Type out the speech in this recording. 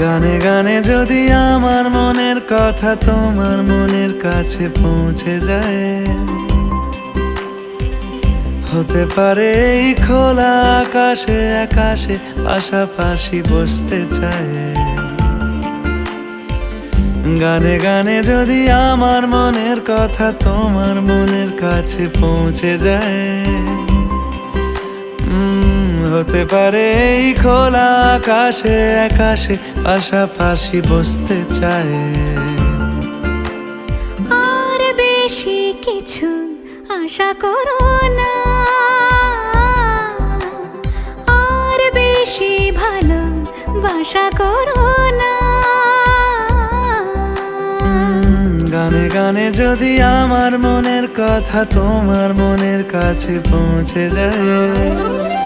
গানে গানে যদি আমার মনের কথা তোমার মনের কাছে পৌঁছে যায়, হতে পারে এই খোলা আকাশে আকাশে পাশাপাশি বসতে চায়। গানে গানে যদি আমার মনের কথা তোমার মনের কাছে পৌঁছে যায়, হতে পারে এই খোলা আকাশে আকাশে পাশাপাশি বসতে চায়। আর বেশি কিছু আশা করো না, আর বেশি ভালোবাসা করো না। গানে গানে যদি আমার মনের কথা তোমার মনের কাছে পৌঁছে যায়,